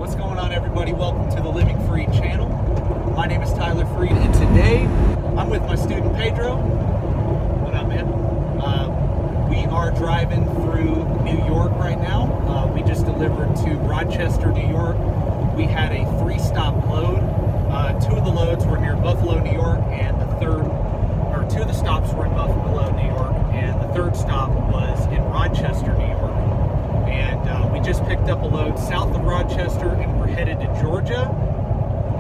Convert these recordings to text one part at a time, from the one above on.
What's going on, everybody? Welcome to the Living Freed channel. My name is Tyler Freed, and today I'm with my student Pedro. What up, man? We are driving through New York right now. We just delivered to Rochester, New York. We had a 3-stop load. 2 of the loads were near Buffalo, New York, and two of the stops were in Buffalo, New York, and the 3rd stop was in Rochester, New York. And we just picked up a load south of Rochester, and we're headed to Georgia.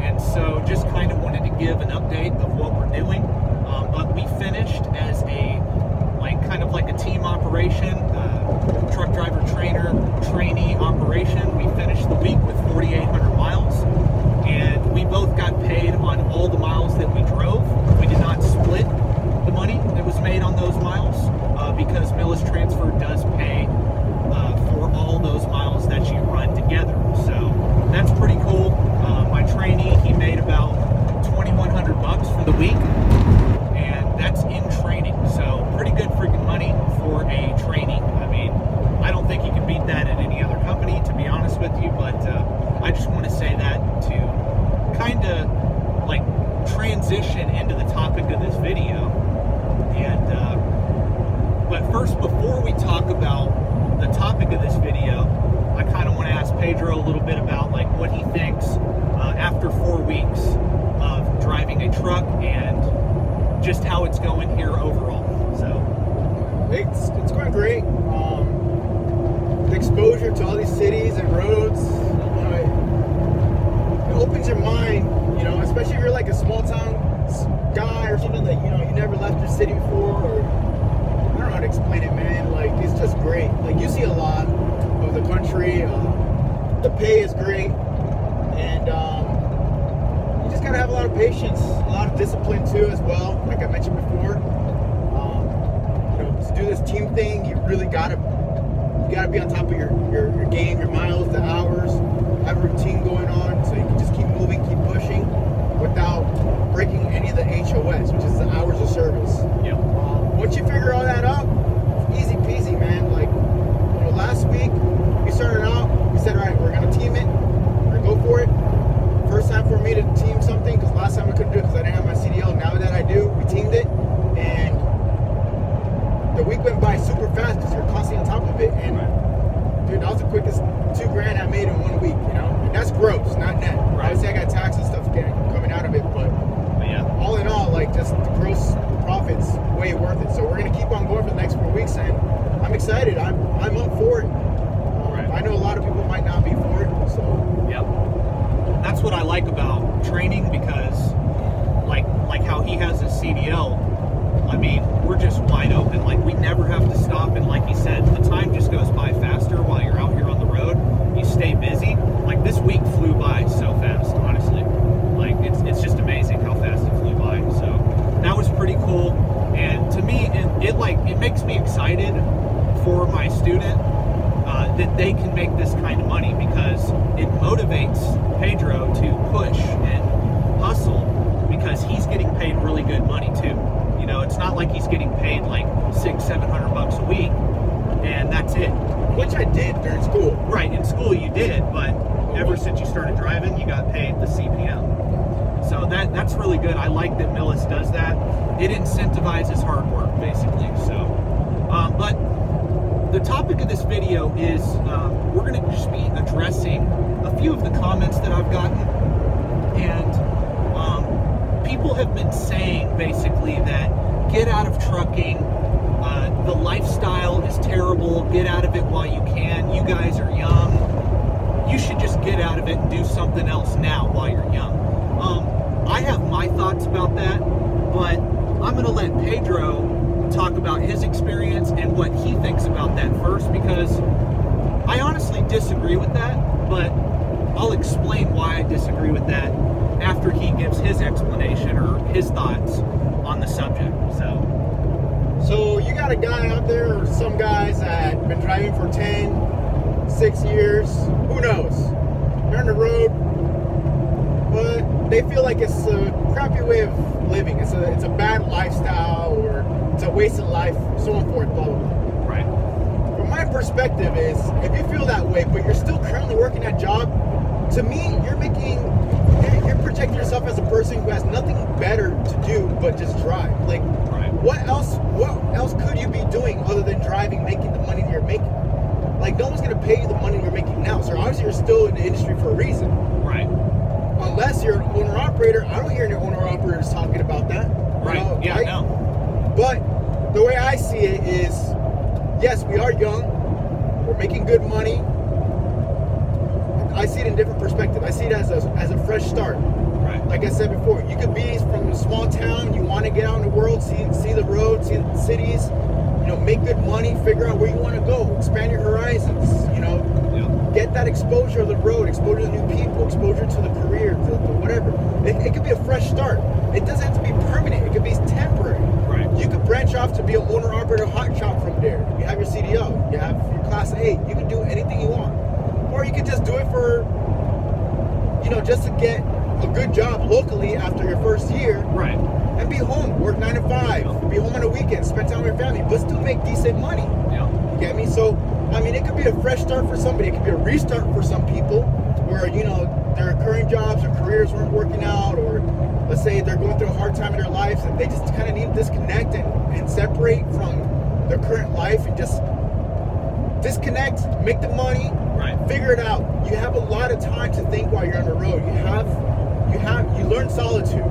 And so just kind of wanted to give an update of what we're doing. But we finished as a kind of like a team operation, truck driver trainee operation. We finished the week with 4,800 miles, and we both got paid on all the miles that we drove. We did not split the money that was made on those miles because Millis Transfer does pay for all those miles that you run together. So that's pretty cool. My trainee, he made about 2,100 bucks for the week, and that's in training. So pretty good freaking money for a trainee. I mean, I don't think you can beat that at any other company, to be honest with you, but I just want to say that to kind of like transition into the topic of this video. And but first, before we talk about the topic of this video, I kind of want to ask Pedro a little bit about like what he thinks after 4 weeks of driving a truck and just how it's going here overall. So it's going great. The exposure to all these cities and roads, it opens your mind, especially if you're like a small town guy or something that, you never left your city before, or I don't know how to explain it, man. Like, it's just great. Like, you see a lot of the country. The pay is great, and you just gotta have a lot of patience, a lot of discipline too, as well. Like I mentioned before, to do this team thing, you really gotta be on top of your game, your miles, the hours, have a routine going on, so you can just keep moving, keep pushing, without breaking any of the HOS, which is the hours of service. Yep. Once you figure all that out, easy peasy, man. Like, last week we started out, we said, all right, we're gonna team it, we're gonna go for it. First time for me to team something, because last time I couldn't do it because I didn't have my CDL. Now that I do, we teamed it, and the week went by super fast because you're constantly on top of it. And dude, that was the quickest $2 grand I made in 1 week, and that's gross, not net. Right. Obviously I got tax and stuff coming out of it, but yeah, all in all, like, just the gross profits, way worth it. So we're gonna keep on going for the next 4 weeks, and I'm excited. I'm up for it. Right. I know a lot of people might not be for it, so yep. That's what I like about training, because like how he has his CDL, I mean, we're just wide open. Like, we never have to stop, and like he said, the time just goes by faster while you're out here on the road. You stay busy. Like, this week flew by so fast, honestly. Like, it's just amazing how fast it flew by. So that was pretty cool, and to me, it makes me excited for my student that they can make this kind of money, because it motivates Pedro to push and hustle, because he's getting paid really good money too. It's not like he's getting paid like $600-700 bucks a week, and that's it. which I did during school. Right, in school you did, but ever since you started driving, you got paid the CPM. So that's really good. I like that Millis does that. It incentivizes hard work, basically. So, but the topic of this video is we're going to just be addressing a few of the comments that I've gotten, and people have been saying basically that get out of trucking. The lifestyle is terrible. Get out of it while you can. You guys are young. You should just get out of it and do something else now while you're young. I have my thoughts about that, but I'm going to let Pedro talk about his experience and what he thinks about that first, because I honestly disagree with that, but I'll explain why I disagree with that after he gives his explanation or his thoughts on the subject. So you got a guy out there, or some guys that have been driving for 10, 6 years, who knows? They're on the road, but they feel like it's a crappy way of living. It's a bad lifestyle, or it's a wasted life, so on forth, blah, blah, blah. Right. From my perspective is, if you feel that way, but you're still currently working that job to me, you're projecting yourself as a person who has nothing better to do but just drive. Like, Right. what else could you be doing other than driving, making the money that you're making? Like, no one's gonna pay you the money you're making now. So obviously you're still in the industry for a reason. Right. Unless you're an owner operator. I don't hear any owner operators talking about that. Right. Yeah. right? No. But the way I see it is, yes, we are young. We're making good money. I see it in a different perspective. I see it as a fresh start. Right. Like I said before, you could be from a small town. You want to get out in the world, see the road, see the cities. You know, make good money. Figure out where you want to go. Expand your horizons. You know, Yeah. get that exposure of the road, exposure to new people, exposure to the career, to whatever. It could be a fresh start. It doesn't have to be permanent. It could be temporary. Right. You could branch off to be an owner-operator hot shop from there. You have your CDO. You have your Class A. You can do anything you want. Or you could just do it for, just to get a good job locally after your first year Right. and be home, work 9 to 5, be home on the weekends, spend time with your family, but still make decent money. Yeah. You get me? So, I mean, it could be a fresh start for somebody. It could be a restart for some people where, their current jobs or careers weren't working out, or let's say they're going through a hard time in their lives and they just kind of need to disconnect and separate from their current life and just disconnect, make the money, Right. figure it out. You have a lot of time to think while you're on the road. You learn solitude.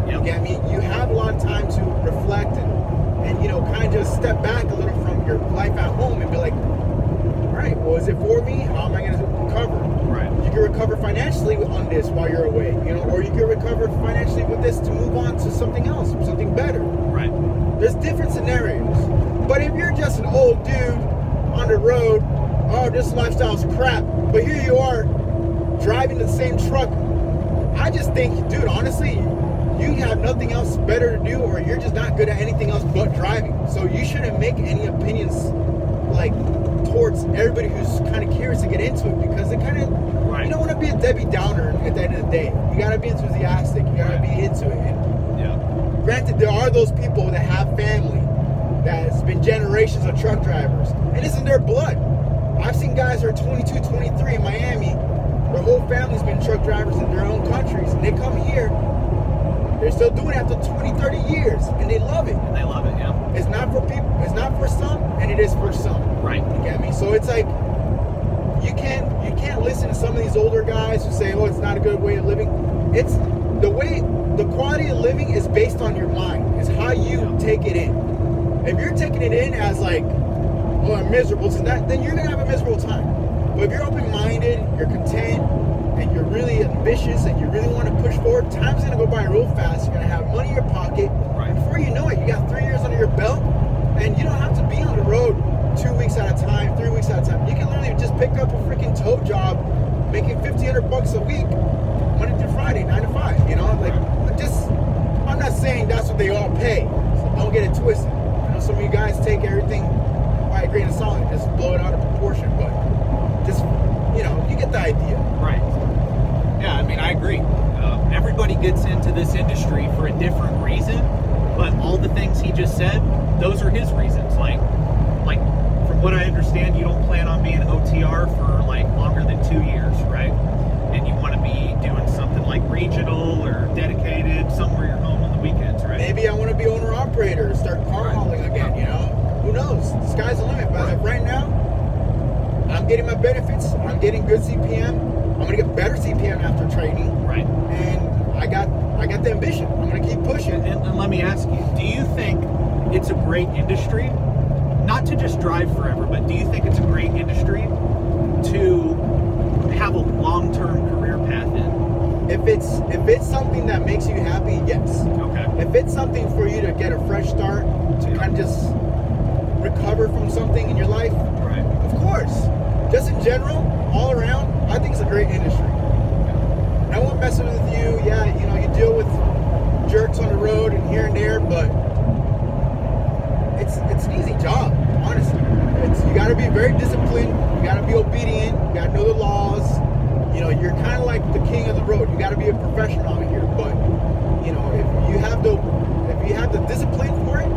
Yep. You get me? You have a lot of time to reflect and kind of just step back a little from your life at home and be like, all right, well, is it for me? How am I going to recover? Right. You can recover financially on this while you're away, or you can recover financially with this to move on to something else, something better. Right. There's different scenarios. But if you're just an old dude on the road, oh, this lifestyle's crap, but here you are driving the same truck, I just think, dude, honestly, you have nothing else better to do, or you're just not good at anything else but driving. So you shouldn't make any opinions like towards everybody who's kind of curious to get into it, because it kind of, Right. you don't want to be a Debbie Downer at the end of the day. You got to be enthusiastic. You got to be into it. And Yeah. granted, there are those people that have family that's been generations of truck drivers, and it's in their blood. I've seen guys who are 22, 23 in Miami. Their whole family's been truck drivers in their own countries, and they come here. They're still doing it after 20, 30 years, and they love it. And they love it. Yeah. It's not for people. It's not for some, and it is for some. Right. You get me? So it's like you can't listen to some of these older guys who say, "Oh, it's not a good way of living." It's the quality of living is based on your mind. It's how you take it in. If you're taking it in as like, "Oh, I'm miserable," then you're gonna have a miserable time. But if you're open-minded, you're content, and you're really ambitious, and you really want to push forward, time's gonna go by real fast. You're gonna have money in your pocket. Right. Before you know it, you got 3 years under your belt, and you don't have to be on the road 2 weeks at a time, 3 weeks at a time. You can literally just pick up a freaking tow job, making $1,500 a week, Monday through Friday, 9 to 5. I'm not saying that's what they all pay, so don't get it twisted. I know some of you guys take everything by a grain of salt and just blow it out of proportion, but just, you get the idea. Right. Yeah, I mean, I agree. Everybody gets into this industry for a different reason, but all the things he just said, those are his reasons. Like from what I understand, you don't plan on being OTR for longer than 2 years, right? And you want to be doing something like regional or dedicated, somewhere you're home on the weekends, right? Maybe I want to be owner-operator, start car hauling again, Who knows? The sky's the limit. But as of right now, I'm getting my benefits. I'm getting good CPM. I'm going to get better CPM after training. Right. And I got the ambition. I'm going to keep pushing. And let me ask you, do you think it's a great industry, not to just drive forever, but do you think it's a great industry to have a long-term career path in? If it's something that makes you happy, yes. Okay. If it's something for you to get a fresh start, to kind of just recover from something in your life, Right. of course. Just in general, all around, I think it's a great industry. No one messing with you. Yeah, you deal with jerks on the road and here and there, but it's an easy job, honestly. You got to be very disciplined. You got to be obedient. You got to know the laws. You're kind of like the king of the road. You got to be a professional out here. But if you have the discipline for it,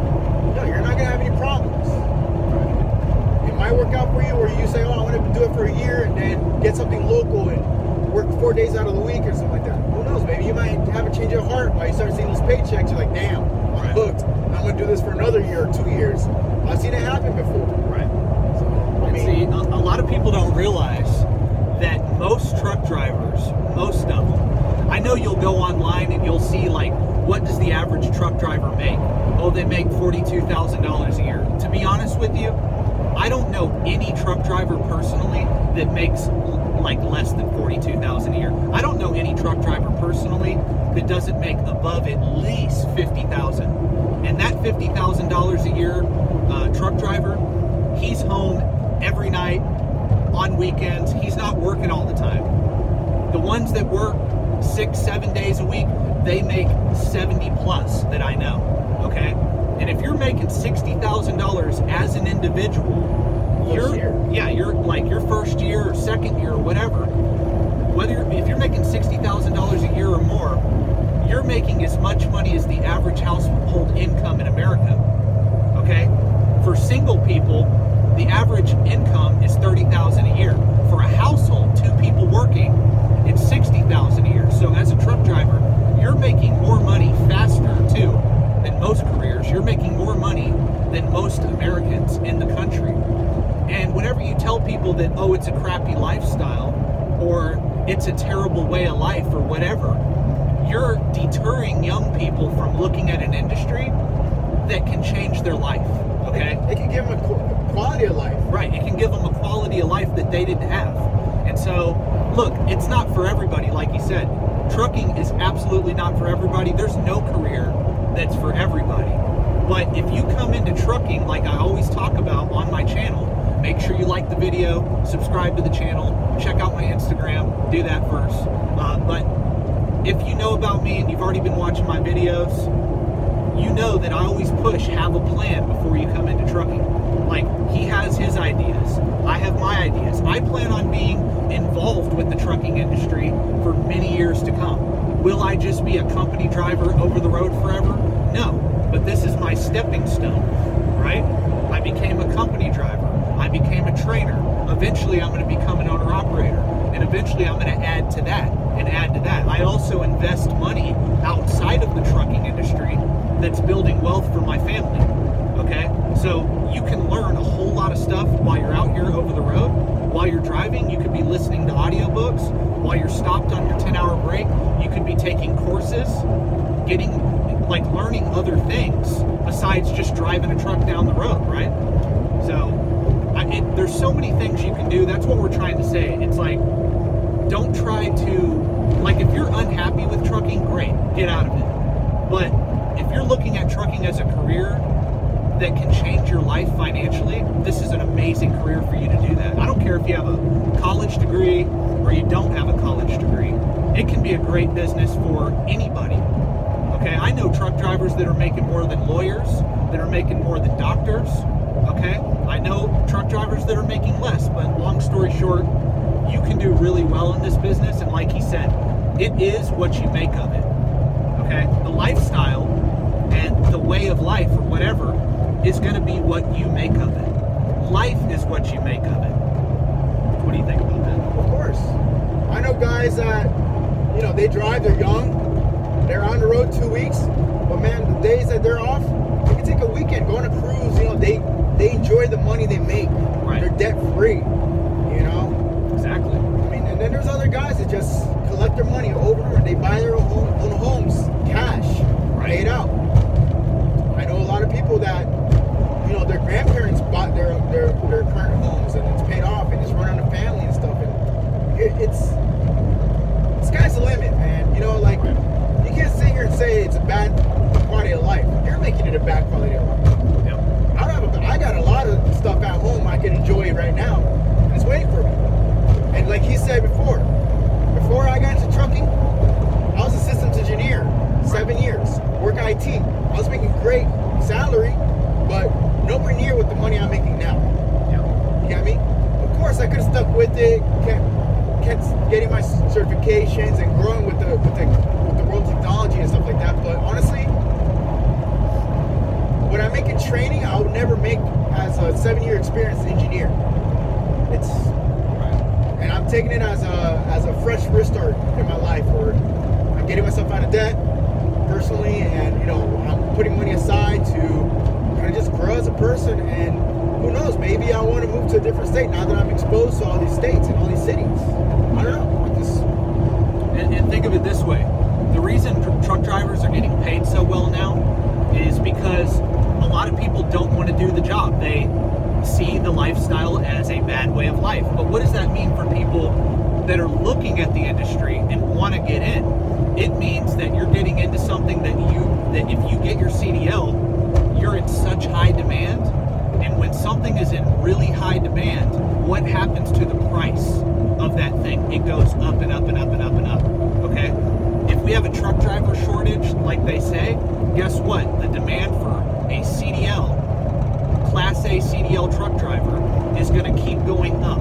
you're not gonna have any problems. It might work out for you, where you say, "Oh, I want to do it for a year and then get something local and work 4 days out of the week or something like that. Who knows? Maybe you might have a change of heart while you start seeing those paychecks. You're like, damn, I'm hooked. I'm gonna do this for another year or 2 years. I've seen it happen before. Right. So, I mean, see, a lot of people don't realize that most truck drivers, most of them, I know you'll go online and you'll see, like, what does the average truck driver make? Oh, they make $42,000 a year. To be honest with you, I don't know any truck driver personally that makes like less than $42,000 a year. I don't know any truck driver personally that doesn't make above at least $50,000. And that $50,000 a year truck driver, he's home every night, on weekends. He's not working all the time. The ones that work 6-7 days a week, they make 70 plus that I know. Okay, and if you're making $60,000 as an individual, you're like your first year or second year or whatever. If you're making $60,000 a year or more, you're making as much money as the average household income in America. Okay, for single people, the average income is $30,000 a year. For a household, 2 people working, it's $60,000 a year. So as a truck driver, you're making more money faster too than most careers. You're making more money than most Americans in the country. And whenever you tell people that, oh, it's a crappy lifestyle or it's a terrible way of life or whatever, you're deterring young people from looking at an industry that can change their life. Okay? It can give them a quality of life. Right. It can give them a quality of life that they didn't have. And so, look, it's not for everybody, like you said. Trucking is absolutely not for everybody. There's no career that's for everybody. But if you come into trucking, like I always talk about on my channel, make sure you like the video, subscribe to the channel, check out my Instagram, do that first. But if you know about me and you've already been watching my videos, you know that I always push, have a plan before you come into trucking. Like, he has his ideas, I have my ideas. I plan on being involved with the trucking industry for many years to come. Will I just be a company driver over the road forever? No, but this is my stepping stone, right? I became a company driver. I became a trainer. Eventually, I'm going to become an owner-operator. And eventually, I'm going to add to that and add to that. I also invest money outside of the trucking industry that's building wealth for my family, okay? So you can learn a whole lot of stuff while you're out here over the road. While you're driving, you could be listening to audiobooks. While you're stopped on your 10-hour break, you could be taking courses, learning other things besides just driving a truck down the road, right? So there's so many things you can do. That's what we're trying to say. It's like, don't try to, like, if you're unhappy with trucking, great, get out of it. But if you're looking at trucking as a career that can change your life financially, this is an amazing career for you to do that. I don't care if you have a college degree or you don't have a college degree. It can be a great business for anybody. Okay, I know truck drivers that are making more than lawyers, that are making more than doctors. Okay, I know truck drivers that are making less, but long story short, you can do really well in this business. And like he said, it is what you make of it. Okay, the lifestyle and the way of life or whatever is going to be what you make of it. Life is what you make of it. What do you think about that? Of course. I know guys that, they drive, they're young, they're on the road 2 weeks, but man, the days that they're off, they can take a weekend, go on a cruise, they enjoy the money they make. Right. They're debt free, Exactly. I mean, and then there's other guys that just collect their money over and they buy their own homes, cash, paid out. I know a lot of people that, their grandparents bought their current homes and it's paid off and it's run on the family and stuff. And it's sky's the limit, man. You can't sit here and say it's a bad quality of life. You're making it a bad quality of life. Yep. I got a lot of stuff at home I can enjoy right now, and it's waiting for me. And like he said before I got into trucking, I was a systems engineer, 7 years, work IT. I was making great salary, but nowhere near with the money I'm making now. Yeah. You get me? Of course, I could have stuck with it, kept getting my certifications and growing with the world technology and stuff like that. But honestly, what I make in training, I would never make as a 7-year experienced engineer. And I'm taking it as a fresh restart in my life where I'm getting myself out of debt personally, and you know, I'm putting money aside to kind of just grow as a person. And who knows, maybe I want to move to a different state now that I'm exposed to all these states and all these cities. I don't know. And think of it this way. The reason truck drivers are getting paid so well now is because a lot of people don't want to do the job. They see the lifestyle as a bad way of life. But what does that mean for people that are looking at the industry and want to get in? It means that you're getting into something that if you get your CDL, you're in such high demand. And when something is in really high demand, what happens to the price of that thing? It goes up and up and up and up and up, okay? If we have a truck driver shortage, like they say, guess what? The demand for a CDL, Class A CDL truck driver is going to keep going up.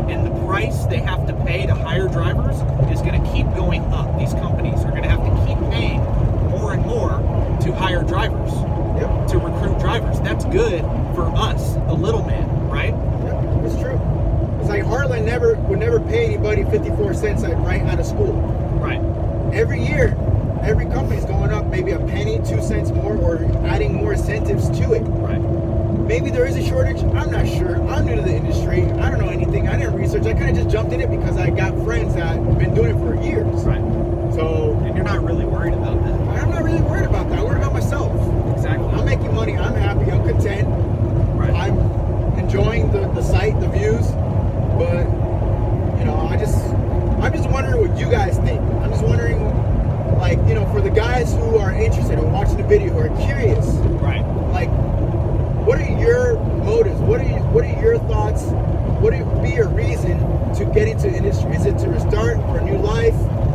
And the price they have to pay to hire drivers is going to keep going up. These companies are going to have to keep paying more and more to hire drivers, to recruit drivers. That's good for us, the little man, right? Yep, it's true. It's like Heartland would never pay anybody 54 cents right out of school. Right. Every year, every company's going up maybe a penny, 2 cents more, or adding more incentives to it. Right. Maybe there is a shortage. I'm not sure. I'm new to the industry. I don't know anything. I didn't research. I kind of just jumped in it because I got friends that have been doing it for years. Right. So. And you're not really worried about that. I'm not really worried about that. I worry about myself. Exactly. I'm making money. I'm happy. I'm content. Right. I'm enjoying the sight, the views. But, you know, I'm just wondering what you guys think. I'm just wondering, like, you know, for the guys who are interested in watching the video, who are curious. Right. Like, what are your motives? What are your thoughts? What would be your reason to get into industry? Is it to restart for a new life,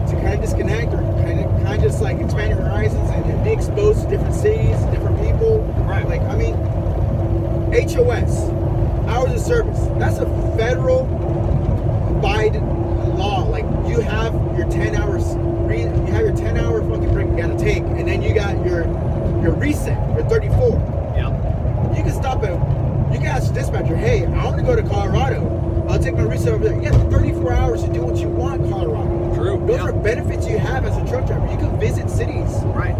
to kind of disconnect, or kind of just like expand your horizons and be exposed to different cities, different people? Right. Like, I mean, HOS, hours of service. That's a federal abide law. Like, you have your 10 hours. You have your 10-hour fucking break you gotta take, and then you got your reset, your 34. Yeah. You can stop at, you can ask the dispatcher, hey, I want to go to Colorado. I'll take my reset over there. You got 34 hours to do what you want in Colorado. True. Those are benefits you have as a truck driver. You can visit cities. Right.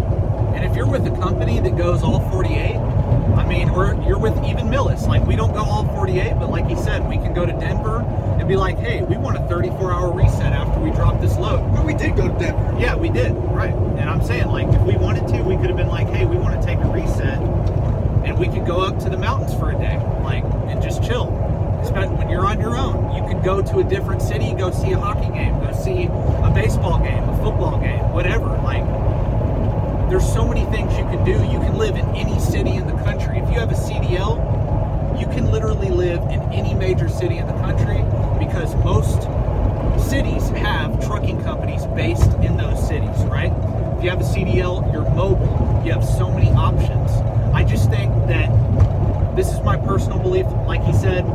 And if you're with a company that goes all 48, I mean, or you're with even Millis, like, we don't go all 48, but like he said, we can go to Denver and be like, hey, we want a 34-hour reset after we drop this load. Well, we did go to Denver. Yeah, we did. Right. And I'm saying, like, if we wanted to, we could have been like, hey, we want to take a reset, and we could go up to the mountains for a day, like, and just chill. Especially when you're on your own, you could go to a different city, go see a hockey game, go see a baseball game, a football game, whatever. Like, there's so many things you can do. You can live in any city in the country. If you have a CDL, you can literally live in any major city in the country, because most cities have trucking companies based in those cities, right? If you have a CDL, you're mobile. You have so many options. I just think that this is my personal belief. Like he said,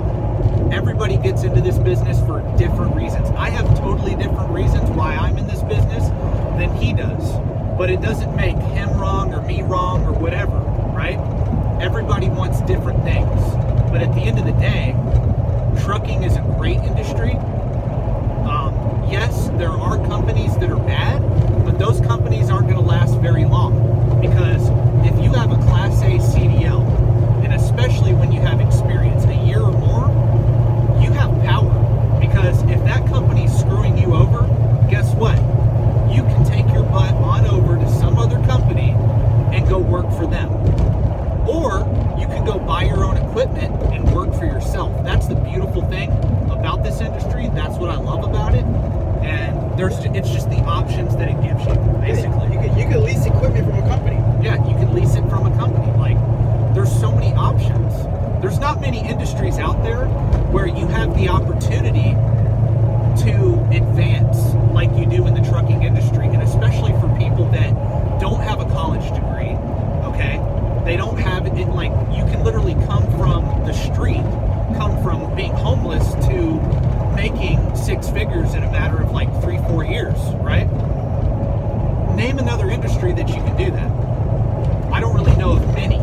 everybody gets into this business for different reasons. I have totally different reasons why I'm in this business than he does. But it doesn't make him wrong or me wrong or whatever, right? Everybody wants different things. But at the end of the day, trucking is a great industry. Yes, there are companies that are bad, but those companies aren't going to last very long. Because if you have a Class A CDL, and especially when you have experience, a year or more, you have power. Because if that company's screwing you over, guess what? You can take your butt on over to some other company and go work for them. Or you can go buy your own equipment and work for yourself. That's the beautiful thing about this industry. That's what I love about it. And it's just the options that it gives you, basically. You can lease equipment from a company. Yeah, you can lease it from a company. Like, there's so many options. There's not many industries out there where you have the opportunity to advance like you do in the trucking industry, and especially for people that don't have a college degree, okay? They don't have it, like, you can literally come from the street, come from being homeless to making 6 figures in a matter of like 3-4 years, right? Name another industry that you can do that. I don't really know of many.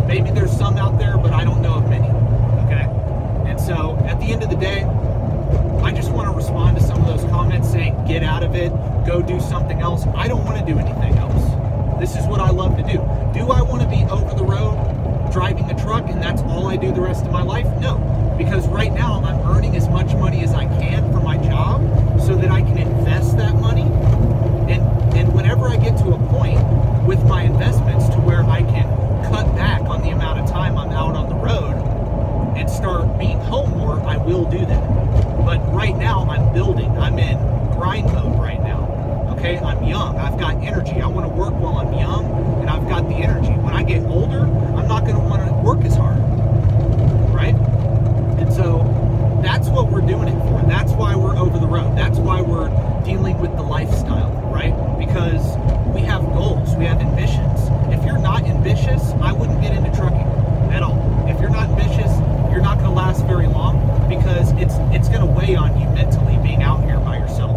Maybe there's some out there, but I don't know of many, okay? And so at the end of the day, I just want to respond to some of those comments saying, get out of it, go do something else. I don't want to do anything else. This is what I love to do. Do I want to be over the road driving a truck and that's all I do the rest of my life? No, because right now I'm earning as much money as I can for my job so that I can invest that money. And whenever I get to a point with my investments to where I can cut back on the amount of time I'm out on the road and start being home more, I will do that. But right now I'm building. I'm in grind mode right now. Okay, I'm young. I've got energy. I want to work while I'm young, and I've got the energy. When I get older, I'm not going to want to work as hard, right? And so that's what we're doing it for. That's why we're over the road. That's why we're dealing with the lifestyle, right? Because we have goals, we have ambitions. If you're not ambitious, I wouldn't get into trucking at all. If you're not ambitious, you're not going to last very long, because it's going to weigh on you mentally being out here by yourself.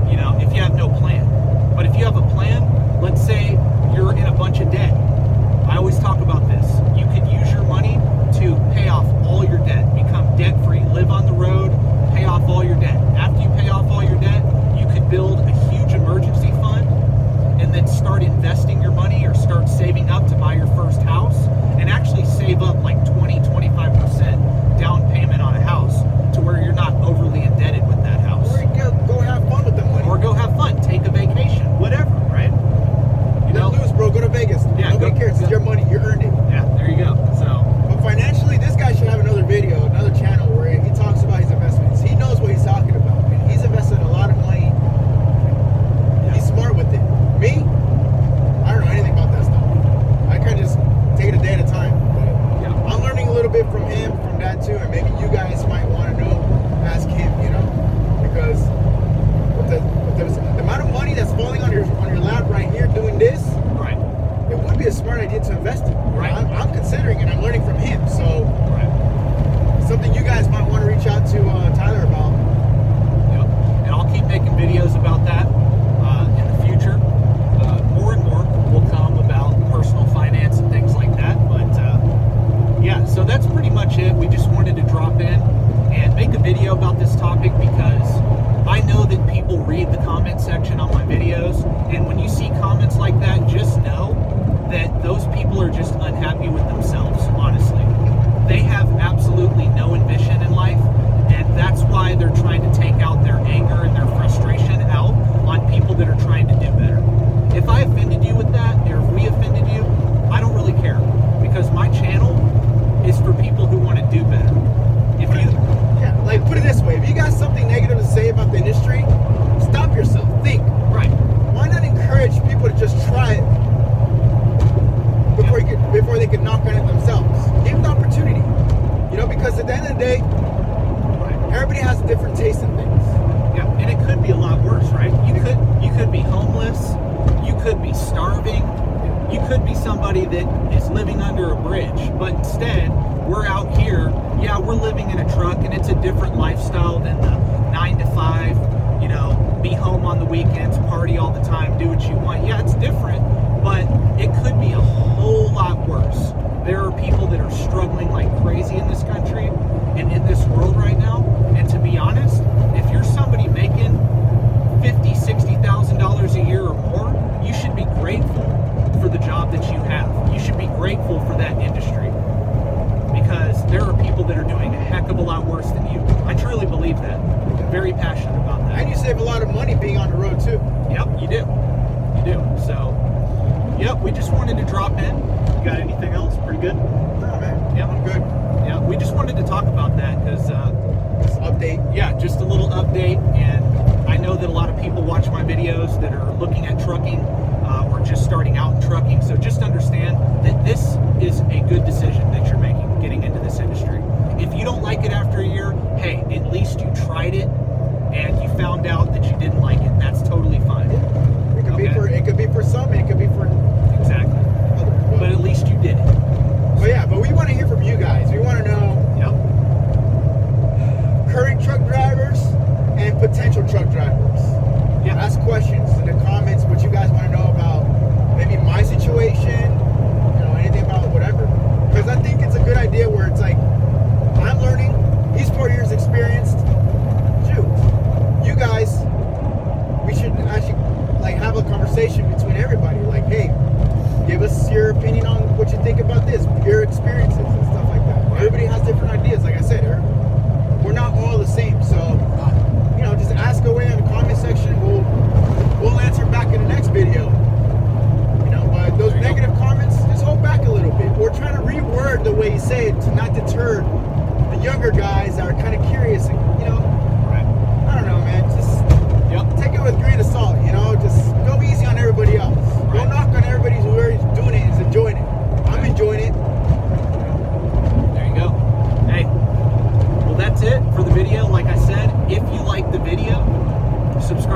You know, if you have no plan. But if you have a plan, let's say you're in a bunch of debt. I always talk about this. You can use your money to pay off all your debt, become debt-free, live on the road, pay off all your debt. After you pay off all your debt, you could build a huge emergency fund and then start investing your money or start saving up to buy your first house, and actually save up like 20-25% down payment on a house to where you're not overly indebted with that house. Or you go have fun with the money. Or go have fun, take a vacation, whatever, right? You know, lose, bro. Go to Vegas. Yeah, Nobody cares. It's your money. You earned it. Yeah, there you go. So, but financially, this guy should have another video, another channel where he talks about his investments. He knows what he's talking about, and he's invested a lot of money. yeah. He's smart with it. Me, I don't know anything about that stuff. I kind of just take it a day at a time. But Yeah. I'm learning a little bit from him, from that too, and maybe you guys might want to know, ask him, you know, because with the amount of money that's falling on your lap right here doing this, Right. it would be a smart idea to invest in. Right. I'm considering it. I'm learning from him, so Right. something you guys might want to reach out to Tyler about. Yep. And I'll keep making videos about that in the future. More and more will come about personal finance and things like that. But yeah, so that's pretty much it. We just wanted to drop in and make a video about this topic because I know that people read the comment section on my videos, and when you see comments like that, just know that those people are just unhappy with themselves, honestly. They have absolutely no ambition in life, and that's why they're trying to take out their anger and their frustration out on people that are trying to do better. If I offended you with that, or if we offended you, I don't really care, because my channel is for people who want to do better. If you, Yeah, like put it this way: if you got something negative to say about the industry, stop yourself. Think. right, Why not encourage people to just try it before they can knock on it themselves? Give them the opportunity. You know, because at the end of the day, right. everybody has a different taste in things. Yeah, and it could be a lot worse, right? You could be homeless, you could be starving, you could be somebody that is living under a bridge, but instead we're out here. Yeah, we're living in a truck, and it's a different lifestyle than the 9 to 5, you know, be home on the weekends, party all the time, do what you want. Yeah, it's different, but it could be a whole lot worse. There are people that are struggling like crazy in this country and in this world right now. And to be honest, if you're somebody making $50,000, $60,000 a year or more, you should be grateful for the job that you have. You should be grateful for that industry, because there are people that are doing a heck of a lot worse than you. I truly believe that. I'm very passionate about that. And you save a lot of money being on the road too. Yep, you do. You do. So, yep, we just wanted to drop in. You got anything else? Pretty good? No, man. Yeah, I'm good. Yeah, we just wanted to talk about that because, Just update. yeah, just a little update. And I know that a lot of people watch my videos that are looking at trucking or just starting out in trucking. So just understand that this is a good decision that you're making, getting into this industry. If you don't like it after a year, hey, at least you tried it and you found out that you didn't like it. That's totally fine. It could be Okay. for some, and it could be for Exactly. others. But at least you did it. But yeah, but we want to hear from you guys. We want to know Yep. current truck drivers and potential truck drivers. Yeah. Ask questions in the comments what you guys want to know about maybe my situation, you know, anything about whatever. Because I think it's a good idea where it's like, I'm learning, he's 4 years experienced. Shoot, you guys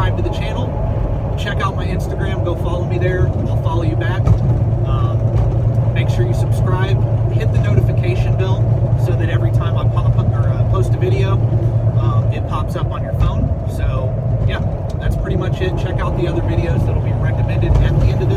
subscribe to the channel. Check out my Instagram. Go follow me there. I'll follow you back. Make sure you subscribe. Hit the notification bell so that every time I post a video, it pops up on your phone. So, yeah, that's pretty much it. Check out the other videos that will be recommended at the end of the